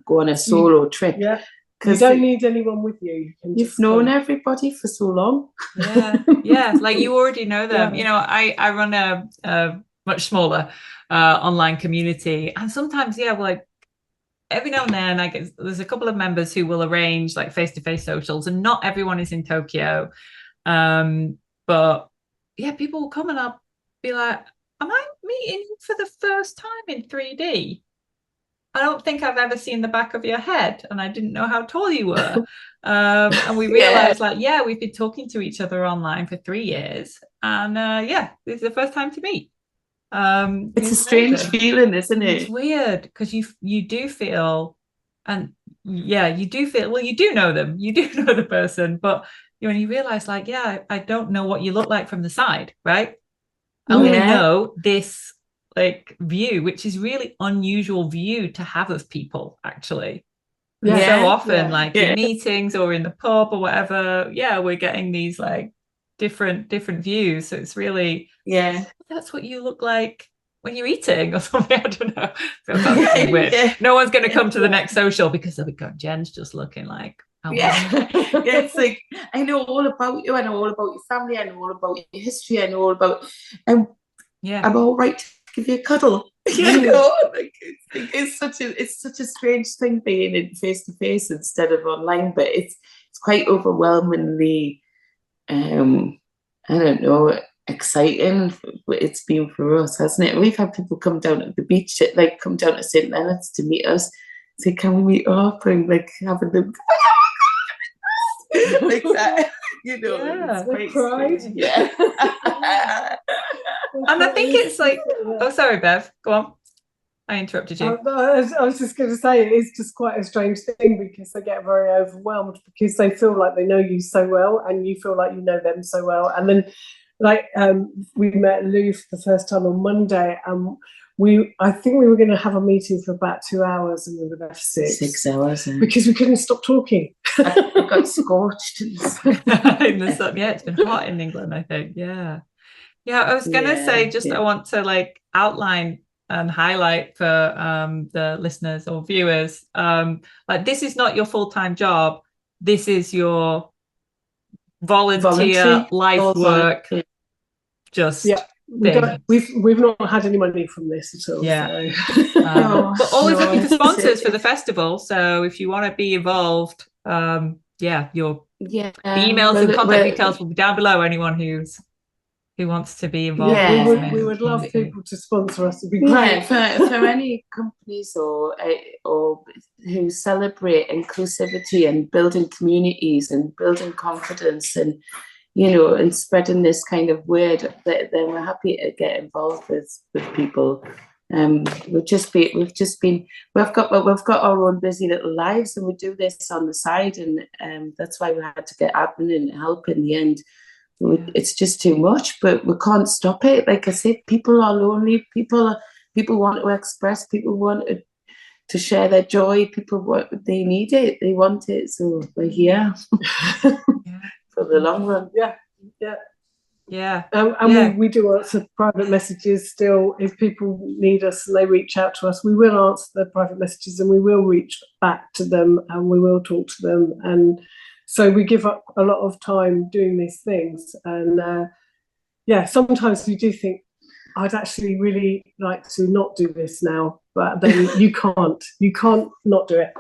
go on a solo trip. Yeah, you don't need anyone with you. You've known everybody for so long. Like you already know them. I run a much smaller online community, and sometimes every now and then there's a couple of members who will arrange like face-to-face socials, and not everyone is in Tokyo, but people will come and I'll be like, am I meeting you for the first time in 3D? I don't think I've ever seen the back of your head, and I didn't know how tall you were. And we realized we've been talking to each other online for 3 years, and this is the first time to meet. It's a strange feeling, isn't it? It's weird because you do feel, and you do feel, well, you do know them, you do know the person, but when you realize I don't know what you look like from the side, right? I only know this view, which is really unusual view to have of people, actually. So often in meetings or in the pub or whatever, we're getting these different views, so it's really that's what you look like when you're eating or something. I don't know. That's weird. No one's going to come to the next social because they'll be going, Jen's just looking like it's like, I know all about you, I know all about your family, I know all about your history, I know all about I'm all right to give you a cuddle. It's such a strange thing being in face to face instead of online, but it's quite overwhelmingly I don't know, exciting. It's been for us, hasn't it? We've had people come down at the beach, come down to St. Leonard's to meet us, say, can we meet up, and have a look like that. you know, Yeah. it's great Pride. experience. Yeah. And I think it's like, oh, sorry, Bev, go on. I interrupted you. I was just going to say, it is just quite a strange thing because they get very overwhelmed because they feel like they know you so well and you feel like you know them so well. And then, like, we met Lou for the first time on Monday, and I think we were going to have a meeting for about 2 hours, and we were there for 6 hours because we couldn't stop talking. I got scorched in In the sun. Yeah, it's been hot in England, I think. Yeah. I was gonna say, I want to like outline and highlight for the listeners or viewers, like, this is not your full-time job. This is your volunteer life work. Just we've not had any money from this at all. Yeah. So. But always looking for sponsors for the festival. So if you want to be involved, your emails and contact details will be down below. Anyone who wants to be involved. Yeah, we would love people to sponsor us. It'd be great. For any companies or who celebrate inclusivity and building communities and building confidence and, you know, and spreading this kind of word, then we're happy to get involved with people. We've got our own busy little lives, and we do this on the side, and that's why we had to get admin and help in the end. It's just too much, but we can't stop it. Like I said, people are lonely. People want to express. People want to share their joy. They need it. They want it. So we're here for the long run. We do answer private messages still. If people need us and they reach out to us, we will answer their private messages and we will reach back to them and we will talk to them. And so we give up a lot of time doing these things. And sometimes you do think, I'd actually really like to not do this now, but then you can't not do it.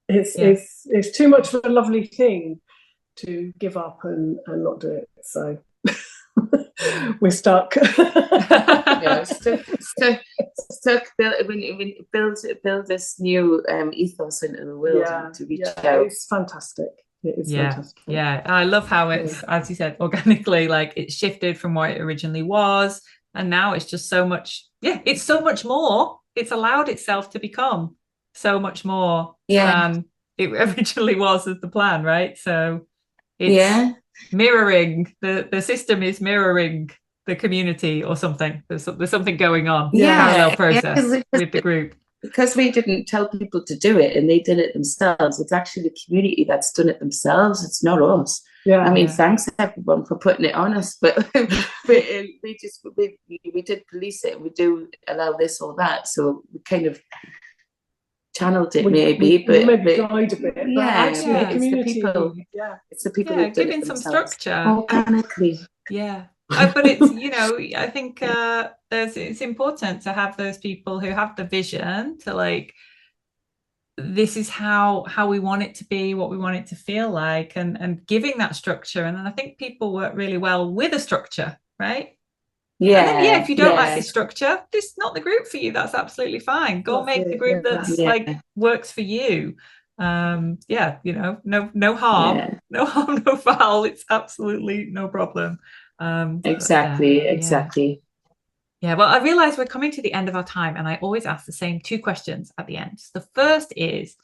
It's too much of a lovely thing to give up and not do it. So we're stuck. Stuck. Build this new ethos into the world to reach out. It's fantastic. It is fantastic. Yeah, I love how it's, as you said, organically, like, it's shifted from what it originally was, and now it's just so much. It's so much more. It's allowed itself to become so much more than it originally was as the plan, right? So it's mirroring the system is mirroring the community or something. There's something going on. Parallel process with the group. Because we didn't tell people to do it and they did it themselves. It's actually the community that's done it themselves. It's not us. Thanks everyone for putting it on us, but we did police it. We do allow this or that, so we kind of channeled it, maybe guide a bit. It's the people. It's the people who giving some structure organically. But it's, I think it's important to have those people who have the vision to, like, this is how we want it to be, what we want it to feel like, and giving that structure. And then I think people work really well with a structure, right? If you don't like this structure, this is not the group for you. That's absolutely fine. Go make the group that's like works for you. No harm, no harm, no foul. It's absolutely no problem. Exactly. Well, I realize we're coming to the end of our time, and I always ask the same 2 questions at the end. So the first is,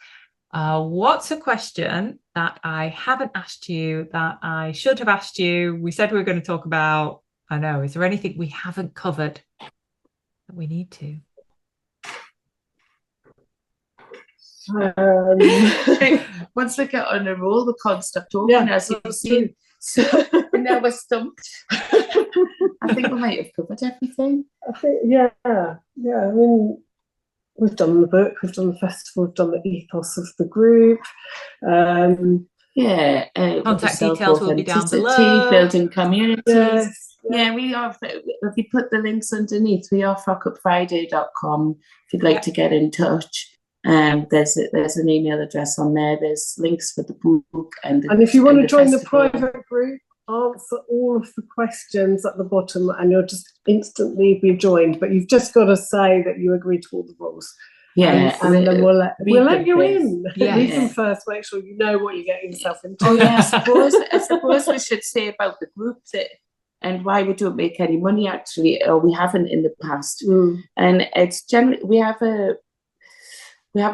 what's a question that I haven't asked you that I should have asked you? We said we were going to talk about, I know, is there anything we haven't covered that we need to? Once we get on a roll, we can't stop talking, as you've seen. So now we're stumped. I think we might have covered everything. I think, I mean, we've done the book, we've done the festival, we've done the ethos of the group. Contact details will be down below. Building communities. We are. If you put the links underneath, we are frockupfriday.com if you'd like to get in touch. There's an email address on there. There's links for the book and if you want to join the private group, answer all of the questions at the bottom, and you'll just instantly be joined. But you've just got to say that you agree to all the rules. Yeah, and then we'll let you first. in. Yeah. Read them first. Make sure you know what you're getting yourself into. Oh yeah, I suppose we should say about the group that and why we don't make any money actually, or we haven't in the past. And it's generally we have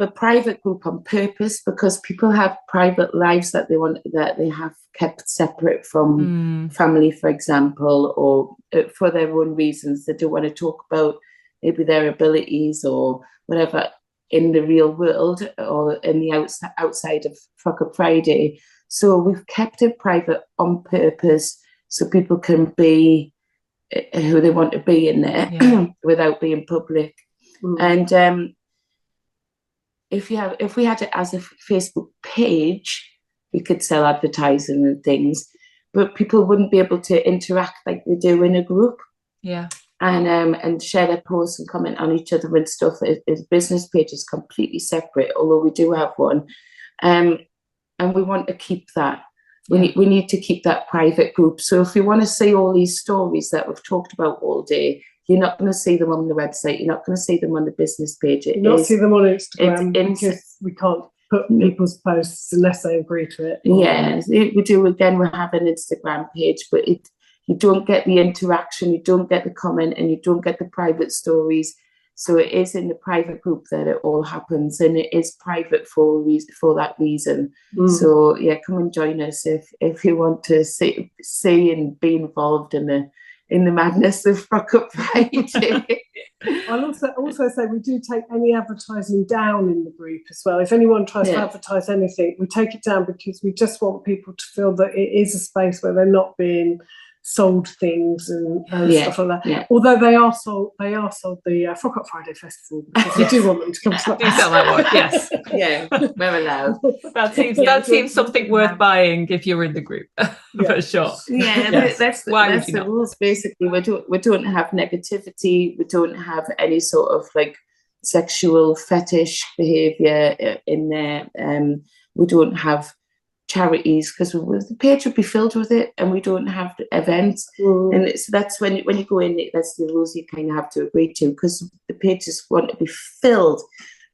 a private group on purpose because people have private lives that they have kept separate from family, for example, or for their own reasons. They don't want to talk about maybe their abilities or whatever in the real world or in the outside of Frock Up Friday. So we've kept it private on purpose so people can be who they want to be in there without being public. And if we had it as a Facebook page, we could sell advertising and things, but people wouldn't be able to interact like they do in a group. Yeah. And share their posts and comment on each other and stuff. His business page is completely separate, although we do have one. And we want to keep that. We need to keep that private group. So if you want to see all these stories that we've talked about all day, you're not going to see them on the website. You're not going to see them on the business page. You're not see them on Instagram because we can't put people's posts unless they agree to it. Yeah, we do. Again, we have an Instagram page, but you don't get the interaction, you don't get the comment, and you don't get the private stories. So it is in the private group that it all happens, and it is private for that reason. So yeah, come and join us if you want to see and be involved in the madness of Frock Up Friday. I'll also say we do take any advertising down in the group as well. If anyone tries to advertise anything, we take it down because we just want people to feel that it is a space where they're not being sold things and stuff like that. Yeah. Although they are sold the Frock Up Friday Festival because we do want them to come to do sell that one. Yes. Yeah, we're allowed. That seems something worth buying if you're in the group for sure. Yeah, yes. that's the rules. Basically, we don't have negativity. We don't have any sort of like sexual fetish behaviour in there. We don't have charities because the page would be filled with it, and we don't have events. And so that's when you go in, that's the rules you kind of have to agree to, because the pages want to be filled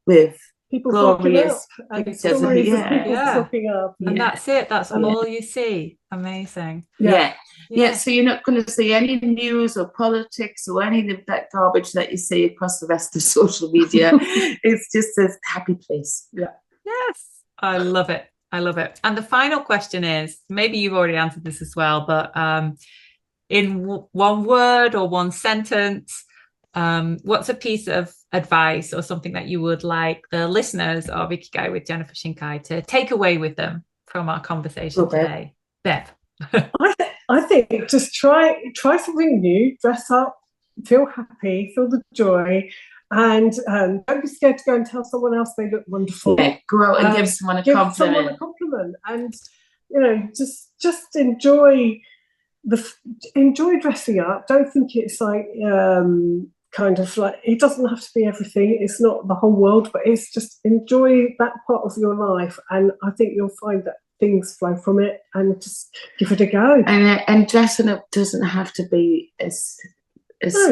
with people glorious pictures of flocking up. And that's it. That's all you see. Amazing. Yeah. So you're not going to see any news or politics or any of that garbage that you see across the rest of social media. It's just a happy place. Yeah. Yes. I love it. And the final question is, maybe you've already answered this as well, but in one word or one sentence, what's a piece of advice or something that you would like the listeners of Ikigai with Jennifer Shinkai to take away with them from our conversation today? Bev. I think just try something new, dress up, feel happy, feel the joy. And don't be scared to go and tell someone else they look wonderful. Yeah, go out and give someone a compliment. And just enjoy dressing up. Don't think it's like kind of like, it doesn't have to be everything. It's not the whole world, but it's just enjoy that part of your life. And I think you'll find that things flow from it, and just give it a go. And dressing up doesn't have to be as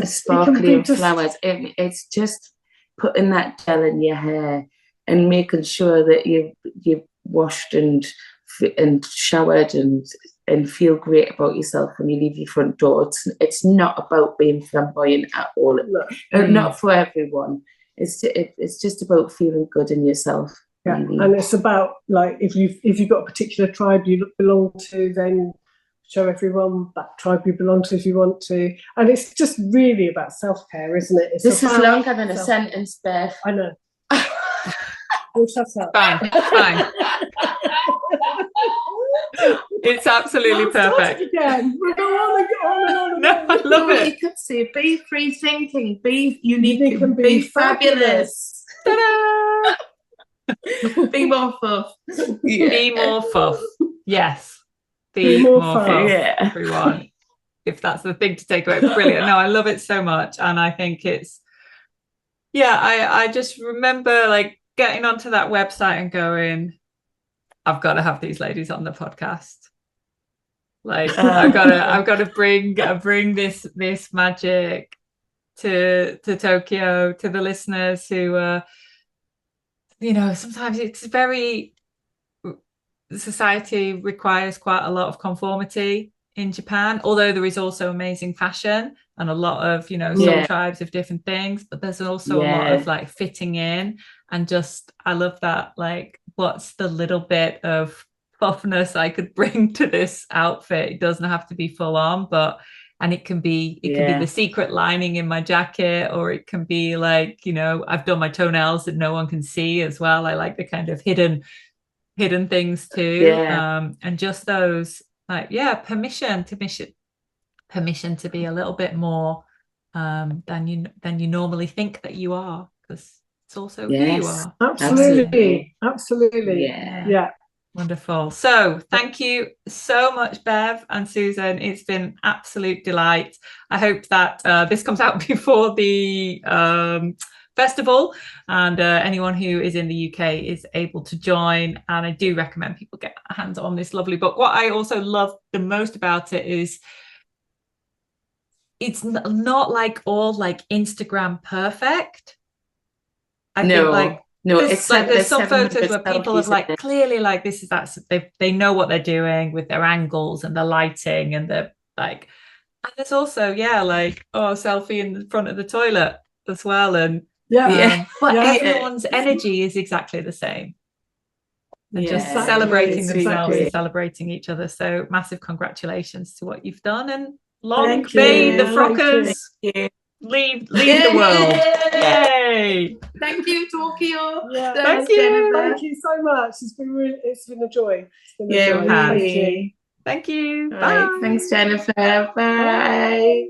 sparkly and flowers. It's just putting that gel in your hair and making sure that you've washed and showered and feel great about yourself when you leave your front door. It's not about being flamboyant at all. Not for everyone. It's just about feeling good in yourself. Yeah, really. And it's about, like, if you've got a particular tribe you belong to, then show everyone that tribe you belong to if you want to. And it's just really about self-care, isn't it? This is longer than a sentence, Beth. I know. We'll shut up. Fine. It's absolutely perfect. Again. We'll go on. No, I love it. You could say, be free thinking, be unique, and be fabulous. Ta-da! Be more fuff. Yeah. Be more fuff. Yes. Be more fuff, everyone. If that's the thing to take away. Brilliant. No, I love it so much. And I think it's, I just remember like getting onto that website and going, I've got to have these ladies on the podcast. Like I've got to bring this magic to Tokyo, to the listeners who you know, sometimes it's very, society requires quite a lot of conformity in Japan, although there is also amazing fashion and a lot of, you know, soul tribes of different things, but there's also a lot of like fitting in, and just, I love that, like, what's the little bit of puffness I could bring to this outfit? It doesn't have to be full on, but, and it can be the secret lining in my jacket, or it can be like, you know, I've done my toenails that no one can see as well. I like the kind of hidden things too. And just those, like, permission to be a little bit more than you normally think that you are, because it's also who you are. Absolutely. Yeah. Wonderful. So thank you so much, Bev and Susan. It's been absolute delight. I hope that this comes out before the festival, and anyone who is in the UK is able to join. And I do recommend people get their hands on this lovely book. What I also love the most about it is it's not like all like Instagram perfect. I think like, no, it's like there's some photos where people have like clearly like this is that they know what they're doing with their angles and the lighting and the like. And there's also like selfie in the front of the toilet as well, and but everyone's energy is exactly the same. And just celebrating themselves and celebrating each other. So massive congratulations to what you've done, and long may the Frockers leave the world. Yay! Thank you, Tokyo. Thank you so much. It's been a joy. Really. Thank you. Bye. Thanks, Jennifer. Bye.